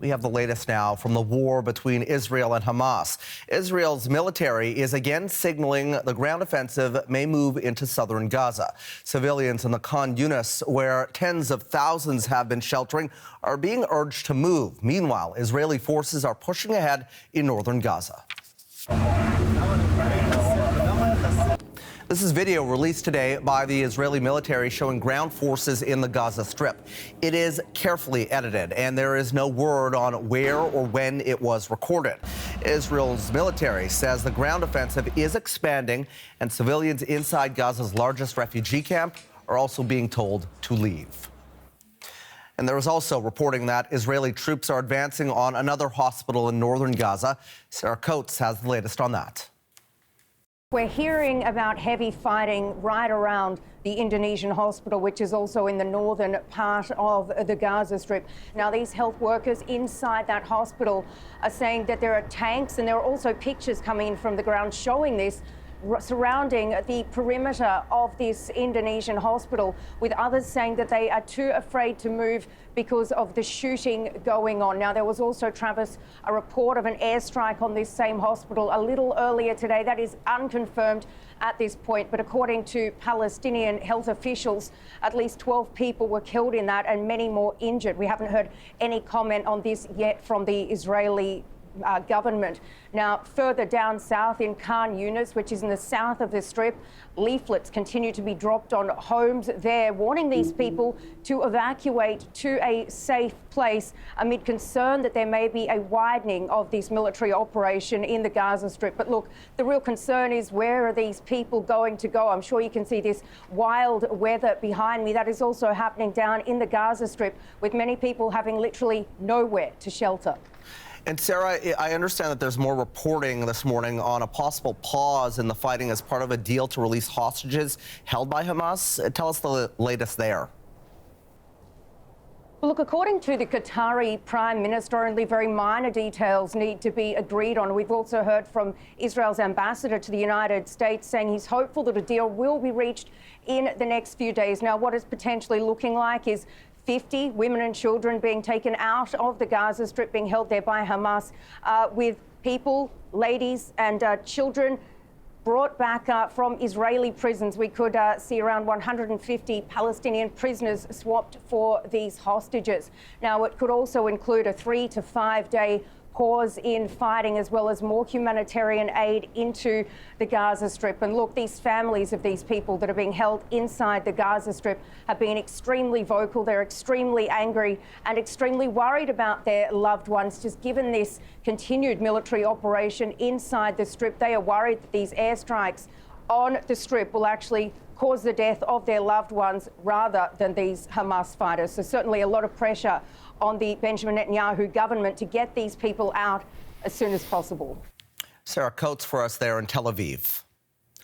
We have the latest now from the war between Israel and Hamas. Israel's military is again signaling the ground offensive may move into southern Gaza. Civilians in the Khan Yunis, where tens of thousands have been sheltering, are being urged to move. Meanwhile, Israeli forces are pushing ahead in northern Gaza. This is video released today by the Israeli military showing ground forces in the Gaza Strip. It is carefully edited, and there is no word on where or when it was recorded. Israel's military says the ground offensive is expanding, and civilians inside Gaza's largest refugee camp are also being told to leave. And there is also reporting that Israeli troops are advancing on another hospital in northern Gaza. Sarah Coates has the latest on that. We're hearing about heavy fighting right around the Indonesian Hospital, which is also in the northern part of the Gaza Strip. Now, these health workers inside that hospital are saying that there are tanks, and there are also pictures coming in from the ground showing this, surrounding the perimeter of this Indonesian hospital, with others saying that they are too afraid to move because of the shooting going on. Now, there was also, Travis, a report of an airstrike on this same hospital a little earlier today. That is unconfirmed at this point, but according to Palestinian health officials, at least 12 people were killed in that and many more injured. We haven't heard any comment on this yet from the Israeli government. Now, further down south in Khan Yunis, which is in the south of the Strip, leaflets continue to be dropped on homes there, warning these people to evacuate to a safe place amid concern that there may be a widening of this military operation in the Gaza Strip. But look, the real concern is, where are these people going to go? I'm sure you can see this wild weather behind me. That is also happening down in the Gaza Strip, with many people having literally nowhere to shelter. And Sarah, I understand that there's more reporting this morning on a possible pause in the fighting as part of a deal to release hostages held by Hamas. Tell us the latest there. Well, look, according to the Qatari Prime Minister, only very minor details need to be agreed on. We've also heard from Israel's ambassador to the United States saying he's hopeful that a deal will be reached in the next few days. Now, what it's potentially looking like is 50 women and children being taken out of the Gaza Strip, being held there by Hamas, with people, ladies and children brought back from Israeli prisons. We could see around 150 Palestinian prisoners swapped for these hostages. Now, it could also include a 3 to 5 day pause in fighting, as well as more humanitarian aid into the Gaza Strip. And look, these families of these people that are being held inside the Gaza Strip have been extremely vocal. They're extremely angry and extremely worried about their loved ones. Just given this continued military operation inside the Strip, they are worried that these airstrikes on the Strip will actually cause the death of their loved ones rather than these Hamas fighters. So certainly a lot of pressure on the Benjamin Netanyahu government to get these people out as soon as possible. Sarah Coates for us there in Tel Aviv.